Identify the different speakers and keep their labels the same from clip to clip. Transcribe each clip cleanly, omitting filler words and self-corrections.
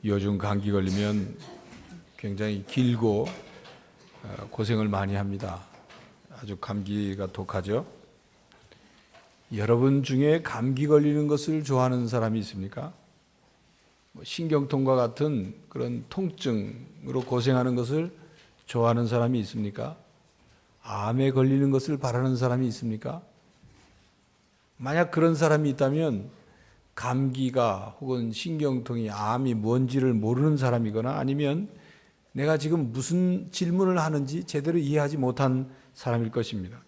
Speaker 1: 요즘 감기 걸리면 굉장히 길고 고생을 많이 합니다. 아주 감기가 독하죠. 여러분 중에 감기 걸리는 것을 좋아하는 사람이 있습니까? 신경통과 같은 그런 통증으로 고생하는 것을 좋아하는 사람이 있습니까? 암에 걸리는 것을 바라는 사람이 있습니까? 만약 그런 사람이 있다면 감기가 혹은 신경통이 암이 뭔지를 모르는 사람이거나 아니면 내가 지금 무슨 질문을 하는지 제대로 이해하지 못한 사람일 것입니다.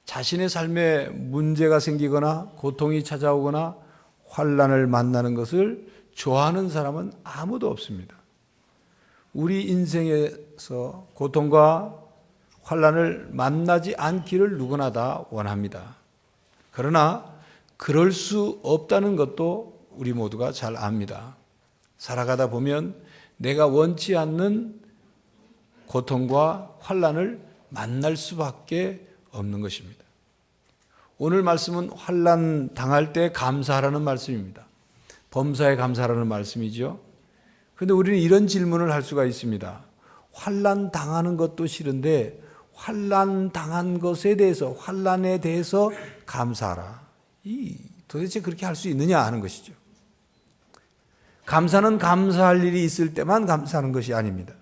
Speaker 1: 자신의 삶에 문제가 생기거나 고통이 찾아오거나 환난을 만나는 것을 좋아하는 사람은 아무도 없습니다. 우리 인생에서 고통과 환난을 만나지 않기를 누구나 다 원합니다. 그러나 그럴 수 없다는 것도 우리 모두가 잘 압니다. 살아가다 보면 내가 원치 않는 고통과 환난을 만날 수밖에 없는 것입니다. 오늘 말씀은 환난 당할 때 감사하라는 말씀입니다. 범사에 감사하라는 말씀이죠. 그런데 우리는 이런 질문을 할 수가 있습니다. 환난 당하는 것도 싫은데 환난 당한 것에 대해서, 환난에 대해서 감사하라. 도대체 그렇게 할 수 있느냐 하는 것이죠. 감사는 감사할 일이 있을 때만 감사하는 것이 아닙니다.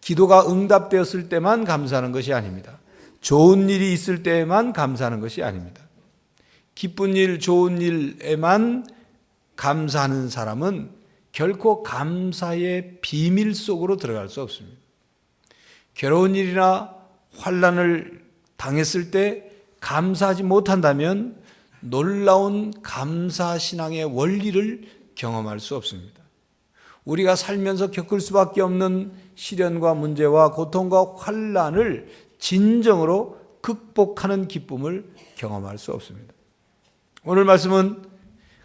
Speaker 1: 기도가 응답되었을 때만 감사하는 것이 아닙니다. 좋은 일이 있을 때만 감사하는 것이 아닙니다. 기쁜 일, 좋은 일에만 감사하는 사람은 결코 감사의 비밀 속으로 들어갈 수 없습니다. 괴로운 일이나 환난을 당했을 때 감사하지 못한다면 놀라운 감사신앙의 원리를 경험할 수 없습니다. 우리가 살면서 겪을 수밖에 없는 시련과 문제와 고통과 환난을 진정으로 극복하는 기쁨을 경험할 수 없습니다. 오늘 말씀은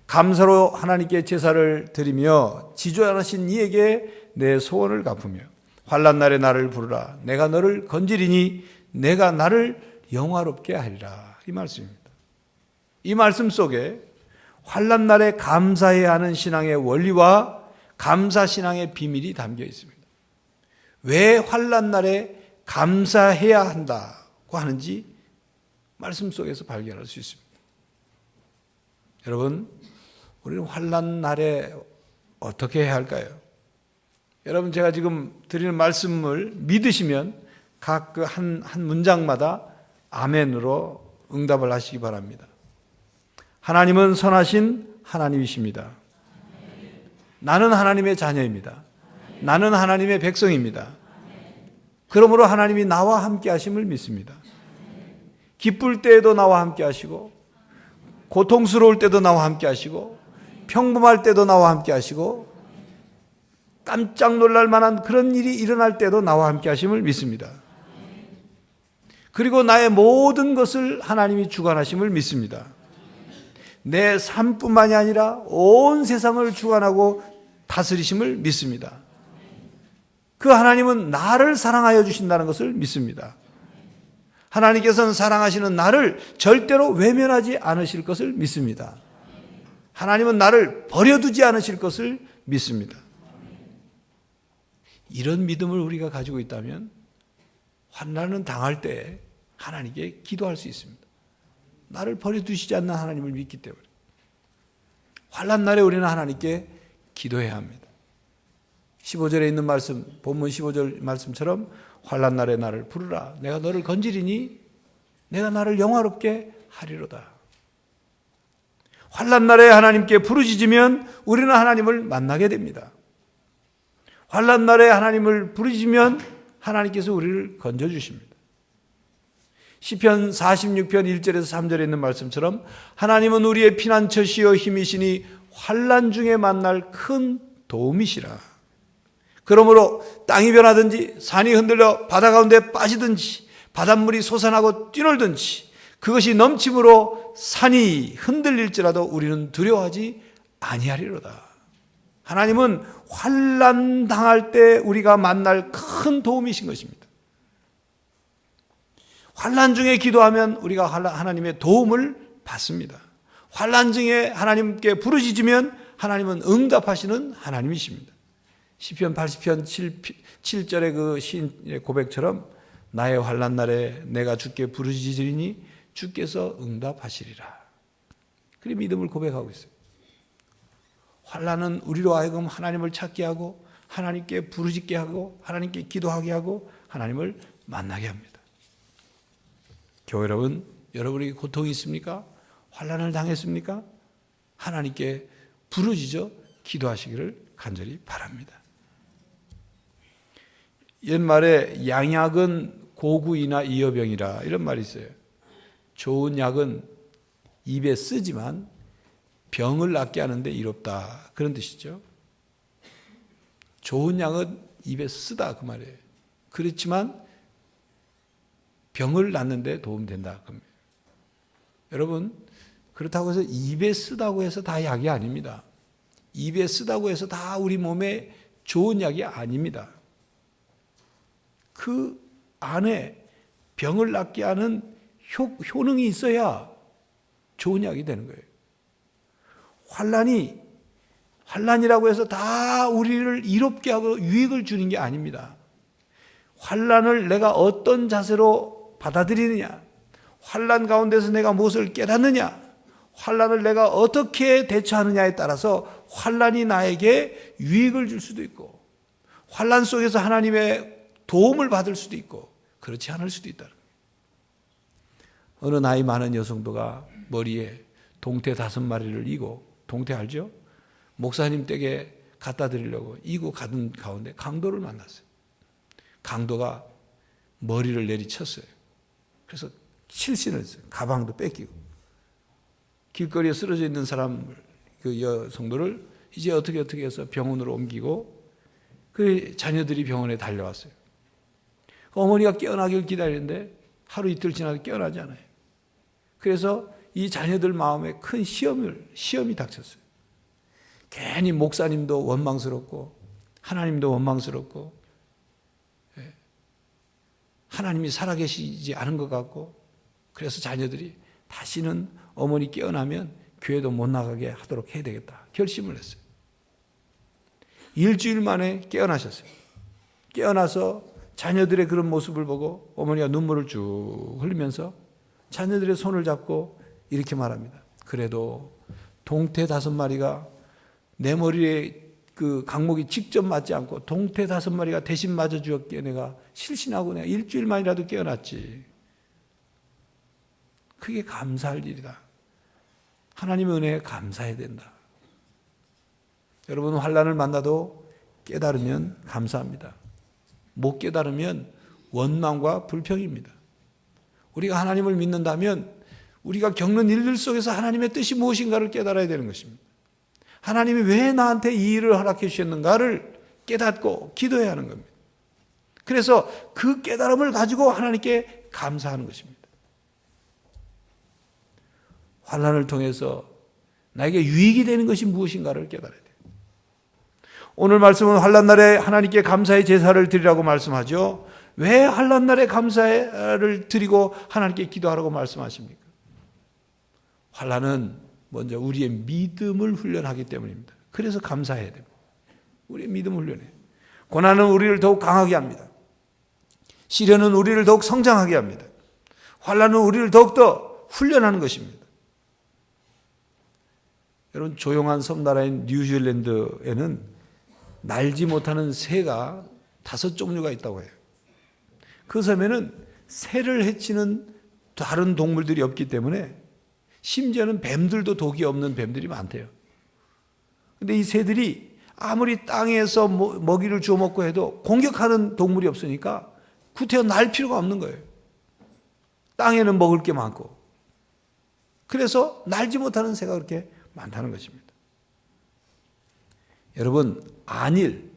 Speaker 1: 감사로 하나님께 제사를 드리며 지존하신 이에게 내 소원을 갚으며 환난 날에 나를 부르라. 내가 너를 건지리니 내가 나를 영화롭게 하리라. 이 말씀입니다. 이 말씀 속에 환난 날에 감사해야 하는 신앙의 원리와 감사 신앙의 비밀이 담겨 있습니다. 왜 환난 날에 감사해야 한다고 하는지 말씀 속에서 발견할 수 있습니다. 여러분, 우리는 환난 날에 어떻게 해야 할까요? 여러분, 제가 지금 드리는 말씀을 믿으시면 각 한 문장마다 아멘으로 응답을 하시기 바랍니다. 하나님은 선하신 하나님이십니다. 나는 하나님의 자녀입니다. 나는 하나님의 백성입니다. 그러므로 하나님이 나와 함께 하심을 믿습니다. 기쁠 때에도 나와 함께 하시고 고통스러울 때도 나와 함께 하시고 평범할 때도 나와 함께 하시고 깜짝 놀랄 만한 그런 일이 일어날 때도 나와 함께 하심을 믿습니다. 그리고 나의 모든 것을 하나님이 주관하심을 믿습니다. 내 삶뿐만이 아니라 온 세상을 주관하고 다스리심을 믿습니다. 그 하나님은 나를 사랑하여 주신다는 것을 믿습니다. 하나님께서는 사랑하시는 나를 절대로 외면하지 않으실 것을 믿습니다. 하나님은 나를 버려두지 않으실 것을 믿습니다. 이런 믿음을 우리가 가지고 있다면 환난은 당할 때 하나님께 기도할 수 있습니다. 나를 버려두시지 않는 하나님을 믿기 때문에 환난 날에 우리는 하나님께 기도해야 합니다. 15절에 있는 말씀, 본문 15절 말씀처럼 환난 날에 나를 부르라. 내가 너를 건지리니 내가 나를 영화롭게 하리로다. 환난 날에 하나님께 부르짖으면 우리는 하나님을 만나게 됩니다. 환난 날에 하나님을 부르짖으면 하나님께서 우리를 건져주십니다. 시편 46편 1절에서 3절에 있는 말씀처럼 하나님은 우리의 피난처시여 힘이시니 환난 중에 만날 큰 도움이시라. 그러므로 땅이 변하든지 산이 흔들려 바다 가운데 빠지든지 바닷물이 솟아나고 뛰놀든지 그것이 넘침으로 산이 흔들릴지라도 우리는 두려워하지 아니하리로다. 하나님은 환난 당할 때 우리가 만날 큰 도움이신 것입니다. 환난 중에 기도하면 우리가 하나님의 도움을 받습니다. 환난 중에 하나님께 부르짖으면 하나님은 응답하시는 하나님이십니다. 시편 80편 7절의 그 시인의 고백처럼 나의 환난 날에 내가 주께 부르짖으리니 주께서 응답하시리라. 그리 믿음을 고백하고 있어요. 환난은 우리로 하여금 하나님을 찾게 하고 하나님께 부르짖게 하고 하나님께 기도하게 하고 하나님을 만나게 합니다. 교회 여러분, 여러분에게 고통이 있습니까? 환난을 당했습니까? 하나님께 부르짖어 기도하시기를 간절히 바랍니다. 옛말에 양약은 고구이나 이어병이라 이런 말이 있어요. 좋은 약은 입에 쓰지만 병을 낫게 하는데 이롭다, 그런 뜻이죠. 좋은 약은 입에 쓰다, 그 말이에요. 그렇지만 병을 낫는데 도움된다. 여러분, 그렇다고 해서 입에 쓰다고 해서 다 약이 아닙니다. 입에 쓰다고 해서 다 우리 몸에 좋은 약이 아닙니다. 그 안에 병을 낫게 하는 효능이 있어야 좋은 약이 되는 거예요. 환난이라고 해서 다 우리를 이롭게 하고 유익을 주는 게 아닙니다. 환난을 내가 어떤 자세로 받아들이느냐, 환난 가운데서 내가 무엇을 깨닫느냐, 환난을 내가 어떻게 대처하느냐에 따라서 환난이 나에게 유익을 줄 수도 있고 환난 속에서 하나님의 도움을 받을 수도 있고 그렇지 않을 수도 있다는 거예요. 어느 나이 많은 여성도가 머리에 동태 5마리를 이고, 동태 알죠? 목사님 댁에 갖다 드리려고 이고 가던 가운데 강도를 만났어요. 강도가 머리를 내리쳤어요. 그래서 실신을 했어요. 가방도 뺏기고. 길거리에 쓰러져 있는 사람을, 그 여성도를 이제 어떻게 해서 병원으로 옮기고 그 자녀들이 병원에 달려왔어요. 어머니가 깨어나길 기다리는데 하루 이틀 지나도 깨어나지 않아요. 그래서 이 자녀들 마음에 큰 시험이 닥쳤어요. 괜히 목사님도 원망스럽고 하나님도 원망스럽고 하나님이 살아계시지 않은 것 같고, 그래서 자녀들이 다시는 어머니 깨어나면 교회도 못 나가게 하도록 해야 되겠다 결심을 했어요. 일주일 만에 깨어나셨어요. 깨어나서 자녀들의 그런 모습을 보고 어머니가 눈물을 쭉 흘리면서 자녀들의 손을 잡고 이렇게 말합니다. 그래도 동태 5마리가 내 머리에 그 강목이 직접 맞지 않고 동태 5마리가 대신 맞아 주었기에 내가 실신하고 내가 일주일만이라도 깨어났지. 그게 감사할 일이다. 하나님의 은혜에 감사해야 된다. 여러분, 환난을 만나도 깨달으면 감사합니다. 못 깨달으면 원망과 불평입니다. 우리가 하나님을 믿는다면 우리가 겪는 일들 속에서 하나님의 뜻이 무엇인가를 깨달아야 되는 것입니다. 하나님이 왜 나한테 이 일을 허락해 주셨는가를 깨닫고 기도해야 하는 겁니다. 그래서 그 깨달음을 가지고 하나님께 감사하는 것입니다. 환난을 통해서 나에게 유익이 되는 것이 무엇인가를 깨달아야 돼요. 오늘 말씀은 환난날에 하나님께 감사의 제사를 드리라고 말씀하죠. 왜 환난날에 감사를 드리고 하나님께 기도하라고 말씀하십니까? 환난은 먼저 우리의 믿음을 훈련하기 때문입니다. 그래서 감사해야 됩니다. 우리의 믿음을 훈련해요. 고난은 우리를 더욱 강하게 합니다. 시련은 우리를 더욱 성장하게 합니다. 환난은 우리를 더욱더 훈련하는 것입니다. 여러분, 조용한 섬나라인 뉴질랜드에는 날지 못하는 새가 5종류가 있다고 해요. 그 섬에는 새를 해치는 다른 동물들이 없기 때문에 심지어는 뱀들도 독이 없는 뱀들이 많대요. 그런데 이 새들이 아무리 땅에서 먹이를 주워 먹고 해도 공격하는 동물이 없으니까 구태여 날 필요가 없는 거예요. 땅에는 먹을 게 많고. 그래서 날지 못하는 새가 그렇게 많다는 것입니다. 여러분, 안일,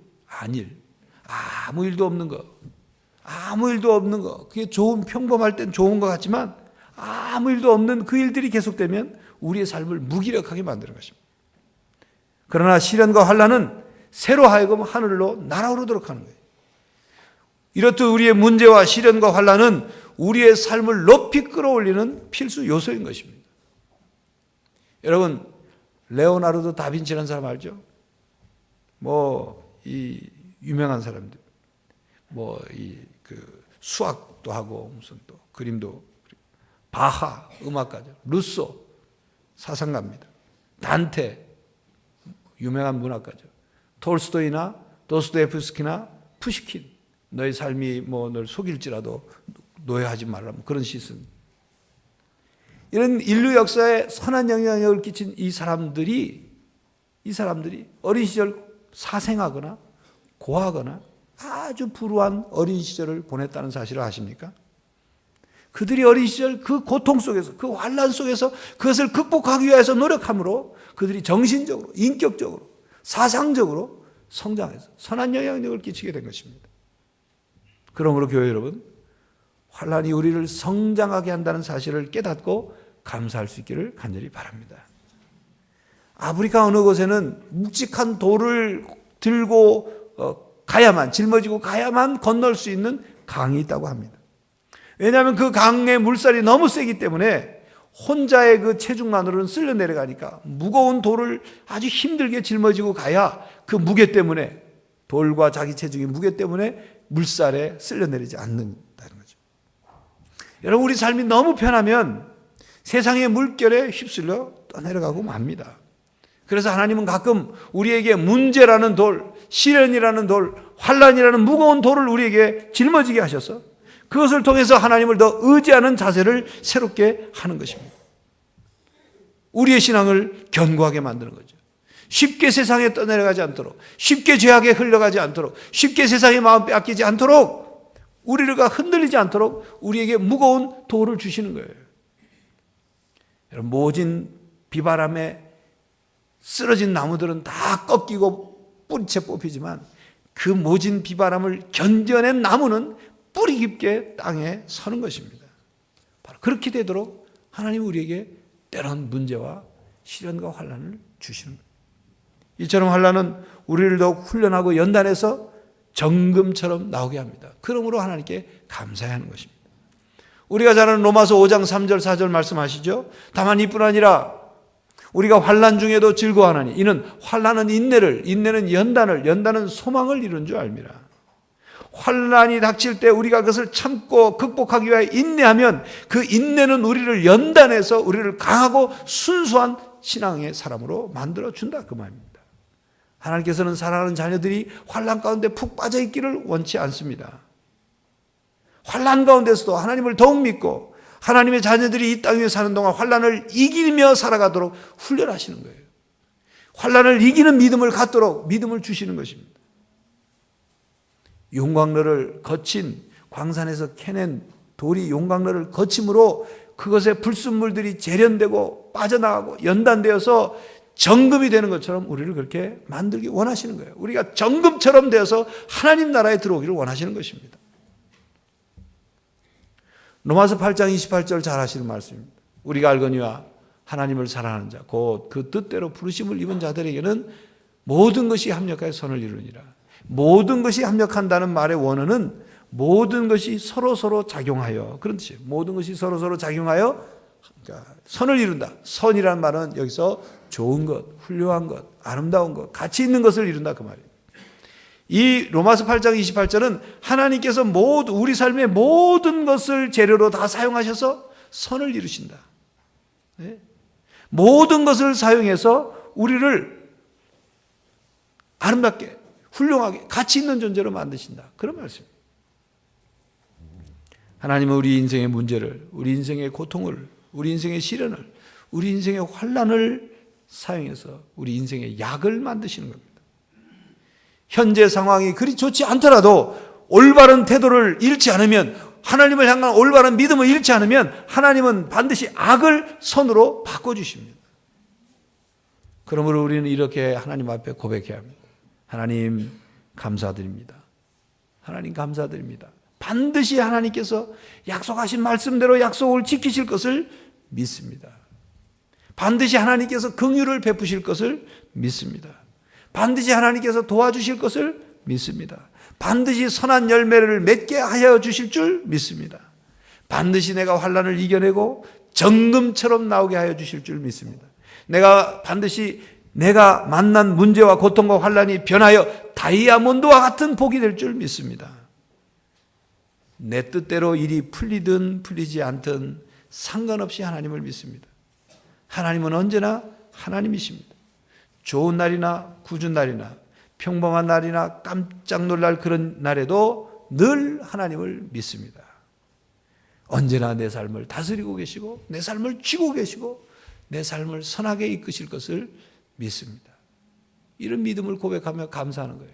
Speaker 1: 아무 일도 없는 거, 그게 평범할 땐 좋은 것 같지만 아무 일도 없는 그 일들이 계속되면 우리의 삶을 무기력하게 만드는 것입니다. 그러나 시련과 환난은 새로 하여금 하늘로 날아오르도록 하는 거예요. 이렇듯 우리의 문제와 시련과 환난은 우리의 삶을 높이 끌어올리는 필수 요소인 것입니다. 여러분, 레오나르도 다빈치라는 사람 알죠? 이 유명한 사람들, 수학도 하고 무슨 또 그림도, 바하 음악가죠. 루소 사상가입니다. 단테 유명한 문학가죠. 톨스토이나 도스토옙스키나 푸시킨, 너의 삶이 널 속일지라도 노예하지 말라, 그런 시 쓴. 이런 인류 역사에 선한 영향력을 끼친 이 사람들이 어린 시절 사생하거나 고하거나 아주 불우한 어린 시절을 보냈다는 사실을 아십니까? 그들이 어린 시절 그 고통 속에서, 그 환난 속에서 그것을 극복하기 위해서 노력함으로 그들이 정신적으로, 인격적으로, 사상적으로 성장해서 선한 영향력을 끼치게 된 것입니다. 그러므로 교회 여러분, 환난이 우리를 성장하게 한다는 사실을 깨닫고 감사할 수 있기를 간절히 바랍니다. 아프리카 어느 곳에는 묵직한 돌을 들고 가야만, 짊어지고 가야만 건널 수 있는 강이 있다고 합니다. 왜냐하면 그 강의 물살이 너무 세기 때문에 혼자의 그 체중만으로는 쓸려 내려가니까 무거운 돌을 아주 힘들게 짊어지고 가야 그 무게 때문에, 돌과 자기 체중의 무게 때문에 물살에 쓸려 내리지 않는다는 거죠. 여러분, 우리 삶이 너무 편하면 세상의 물결에 휩쓸려 떠내려가고 맙니다. 그래서 하나님은 가끔 우리에게 문제라는 돌, 시련이라는 돌, 환난이라는 무거운 돌을 우리에게 짊어지게 하셔서 그것을 통해서 하나님을 더 의지하는 자세를 새롭게 하는 것입니다. 우리의 신앙을 견고하게 만드는 거죠. 쉽게 세상에 떠내려가지 않도록, 쉽게 죄악에 흘러가지 않도록, 쉽게 세상의 마음 빼앗기지 않도록, 우리가 흔들리지 않도록 우리에게 무거운 돌을 주시는 거예요. 여러분, 모진 비바람에 쓰러진 나무들은 다 꺾이고 뿌리채 뽑히지만 그 모진 비바람을 견뎌낸 나무는 뿌리 깊게 땅에 서는 것입니다. 바로 그렇게 되도록 하나님 우리에게 때론 문제와 시련과 환난을 주시는 거예요. 이처럼 환난은 우리를 더욱 훈련하고 연단해서 정금처럼 나오게 합니다. 그러므로 하나님께 감사해야 하는 것입니다. 우리가 잘 아는 로마서 5장 3절 4절 말씀하시죠. 다만 이뿐 아니라 우리가 환난 중에도 즐거워하나니 이는 환난은 인내를, 인내는 연단을, 연단은 소망을 이룬 줄 알미라. 환난이 닥칠 때 우리가 그것을 참고 극복하기 위해 인내하면 그 인내는 우리를 연단해서 우리를 강하고 순수한 신앙의 사람으로 만들어준다, 그 말입니다. 하나님께서는 사랑하는 자녀들이 환난 가운데 푹 빠져 있기를 원치 않습니다. 환난 가운데서도 하나님을 더욱 믿고 하나님의 자녀들이 이 땅 위에 사는 동안 환난을 이기며 살아가도록 훈련하시는 거예요. 환난을 이기는 믿음을 갖도록 믿음을 주시는 것입니다. 용광로를 거친, 광산에서 캐낸 돌이 용광로를 거침으로 그것의 불순물들이 재련되고 빠져나가고 연단되어서 정금이 되는 것처럼 우리를 그렇게 만들기 원하시는 거예요. 우리가 정금처럼 되어서 하나님 나라에 들어오기를 원하시는 것입니다. 로마서 8장 28절 잘 하시는 말씀입니다. 우리가 알거니와 하나님을 사랑하는 자, 곧 그 뜻대로 부르심을 입은 자들에게는 모든 것이 합력하여 선을 이루니라. 모든 것이 합력한다는 말의 원어는 모든 것이 서로 작용하여, 그런 뜻이에요. 모든 것이 서로 작용하여 그러니까 선을 이룬다. 선이라는 말은 여기서 좋은 것, 훌륭한 것, 아름다운 것, 가치 있는 것을 이룬다, 그 말이에요. 이 로마서 8장 28절은 하나님께서 우리 삶의 모든 것을 재료로 다 사용하셔서 선을 이루신다. 네? 모든 것을 사용해서 우리를 아름답게, 훌륭하게, 가치 있는 존재로 만드신다. 그런 말씀입니다. 하나님은 우리 인생의 문제를, 우리 인생의 고통을, 우리 인생의 시련을, 우리 인생의 환난을 사용해서 우리 인생의 약을 만드시는 겁니다. 현재 상황이 그리 좋지 않더라도 올바른 태도를 잃지 않으면, 하나님을 향한 올바른 믿음을 잃지 않으면 하나님은 반드시 악을 선으로 바꿔주십니다. 그러므로 우리는 이렇게 하나님 앞에 고백해야 합니다. 하나님 감사드립니다. 하나님 감사드립니다. 반드시 하나님께서 약속하신 말씀대로 약속을 지키실 것을 믿습니다. 반드시 하나님께서 긍휼을 베푸실 것을 믿습니다. 반드시 하나님께서 도와주실 것을 믿습니다. 반드시 선한 열매를 맺게 하여 주실 줄 믿습니다. 반드시 내가 환난을 이겨내고 정금처럼 나오게 하여 주실 줄 믿습니다. 내가 반드시 내가 만난 문제와 고통과 환난이 변하여 다이아몬드와 같은 복이 될 줄 믿습니다. 내 뜻대로 일이 풀리든 풀리지 않든 상관없이 하나님을 믿습니다. 하나님은 언제나 하나님이십니다. 좋은 날이나 궂은 날이나 평범한 날이나 깜짝 놀랄 그런 날에도 늘 하나님을 믿습니다. 언제나 내 삶을 다스리고 계시고 내 삶을 쥐고 계시고 내 삶을 선하게 이끄실 것을 믿습니다. 이런 믿음을 고백하며 감사하는 거예요.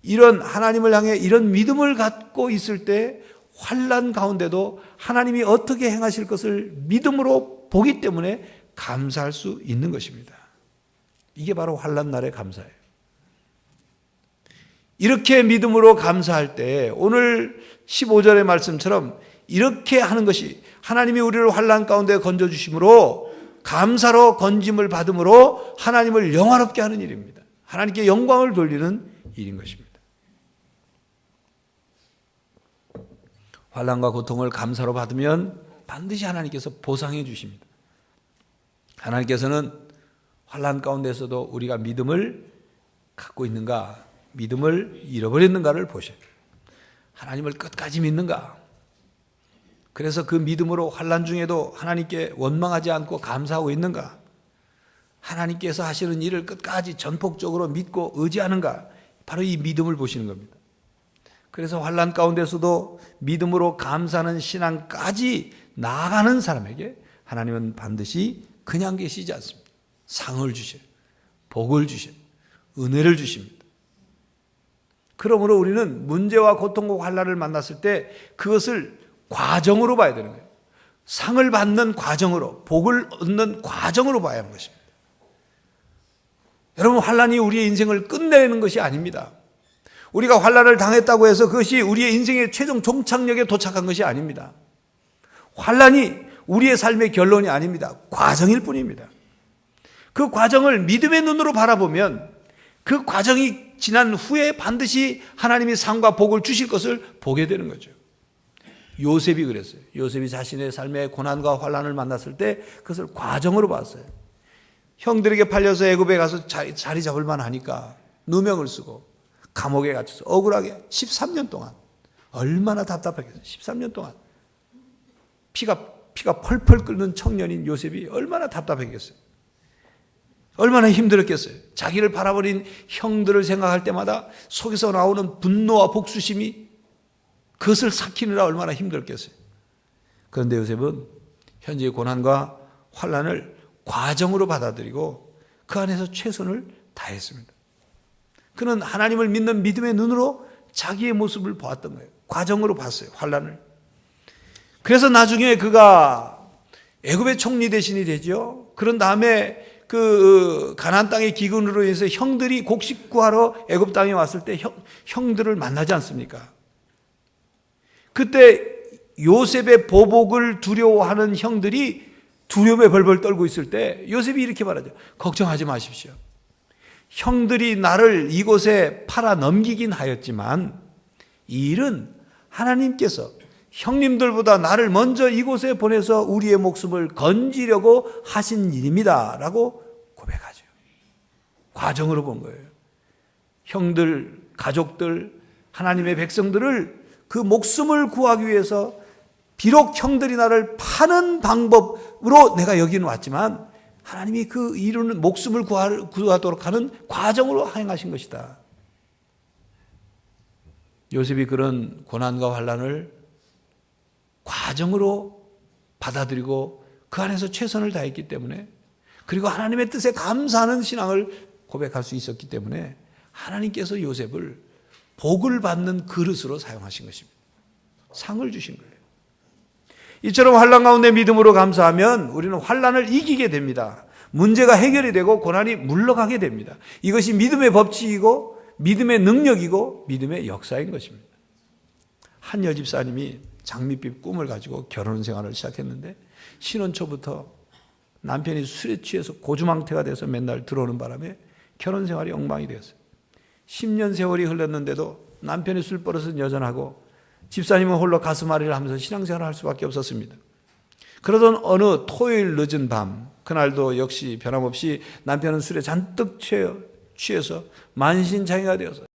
Speaker 1: 이런 하나님을 향해 이런 믿음을 갖고 있을 때 환난 가운데도 하나님이 어떻게 행하실 것을 믿음으로 보기 때문에 감사할 수 있는 것입니다. 이게 바로 환난 날의 감사예요. 이렇게 믿음으로 감사할 때 오늘 15절의 말씀처럼 이렇게 하는 것이 하나님이 우리를 환난 가운데 건져주심으로 감사로 건짐을 받음으로 하나님을 영화롭게 하는 일입니다. 하나님께 영광을 돌리는 일인 것입니다. 환난과 고통을 감사로 받으면 반드시 하나님께서 보상해 주십니다. 하나님께서는 환난 가운데서도 우리가 믿음을 갖고 있는가, 믿음을 잃어버렸는가를 보셔요. 하나님을 끝까지 믿는가? 그래서 그 믿음으로 환난 중에도 하나님께 원망하지 않고 감사하고 있는가? 하나님께서 하시는 일을 끝까지 전폭적으로 믿고 의지하는가? 바로 이 믿음을 보시는 겁니다. 그래서 환난 가운데서도 믿음으로 감사하는 신앙까지 나아가는 사람에게 하나님은 반드시 그냥 계시지 않습니다. 상을 주셔요. 복을 주셔요. 은혜를 주십니다. 그러므로 우리는 문제와 고통과 환난을 만났을 때 그것을 과정으로 봐야 되는 거예요. 상을 받는 과정으로, 복을 얻는 과정으로 봐야 하는 것입니다. 여러분, 환난이 우리의 인생을 끝내는 것이 아닙니다. 우리가 환난을 당했다고 해서 그것이 우리의 인생의 최종 종착역에 도착한 것이 아닙니다. 환난이 우리의 삶의 결론이 아닙니다. 과정일 뿐입니다. 그 과정을 믿음의 눈으로 바라보면 그 과정이 지난 후에 반드시 하나님이 상과 복을 주실 것을 보게 되는 거죠. 요셉이 그랬어요. 요셉이 자신의 삶의 고난과 환난을 만났을 때 그것을 과정으로 봤어요. 형들에게 팔려서 애굽에 가서 자리 잡을 만하니까 누명을 쓰고 감옥에 갇혀서 억울하게 13년 동안 얼마나 답답했겠어요. 13년 동안 피가 펄펄 끓는 청년인 요셉이 얼마나 답답했겠어요. 얼마나 힘들었겠어요. 자기를 바라버린 형들을 생각할 때마다 속에서 나오는 분노와 복수심이 그것을 삭히느라 얼마나 힘들었겠어요. 그런데 요셉은 현재의 고난과 환난을 과정으로 받아들이고 그 안에서 최선을 다했습니다. 그는 하나님을 믿는 믿음의 눈으로 자기의 모습을 보았던 거예요. 과정으로 봤어요. 환난을. 그래서 나중에 그가 애굽의 총리 대신이 되죠. 그런 다음에 그 가나안 땅의 기근으로 인해서 형들이 곡식 구하러 애굽 땅에 왔을 때 형들을 만나지 않습니까? 그때 요셉의 보복을 두려워하는 형들이 두려움에 벌벌 떨고 있을 때 요셉이 이렇게 말하죠. 걱정하지 마십시오. 형들이 나를 이곳에 팔아 넘기긴 하였지만 이 일은 하나님께서 형님들보다 나를 먼저 이곳에 보내서 우리의 목숨을 건지려고 하신 일입니다 라고 고백하죠. 과정으로 본 거예요. 형들, 가족들, 하나님의 백성들을 그 목숨을 구하기 위해서 비록 형들이 나를 파는 방법으로 내가 여기는 왔지만 하나님이 그 이루는 목숨을 구하도록 하는 과정으로 행하신 것이다. 요셉이 그런 고난과 환난을 과정으로 받아들이고 그 안에서 최선을 다했기 때문에 그리고 하나님의 뜻에 감사하는 신앙을 고백할 수 있었기 때문에 하나님께서 요셉을 복을 받는 그릇으로 사용하신 것입니다. 상을 주신 거예요. 이처럼 환난 가운데 믿음으로 감사하면 우리는 환난을 이기게 됩니다. 문제가 해결이 되고 고난이 물러가게 됩니다. 이것이 믿음의 법칙이고 믿음의 능력이고 믿음의 역사인 것입니다. 한 여집사님이 장밋빛 꿈을 가지고 결혼 생활을 시작했는데 신혼 초부터 남편이 술에 취해서 고주망태가 돼서 맨날 들어오는 바람에 결혼 생활이 엉망이 되었어요. 10년 세월이 흘렀는데도 남편의 술버릇은 여전하고 집사님은 홀로 가슴앓이를 하면서 신앙생활을 할 수밖에 없었습니다. 그러던 어느 토요일 늦은 밤, 그날도 역시 변함없이 남편은 술에 잔뜩 취해서 만신창이가 되어서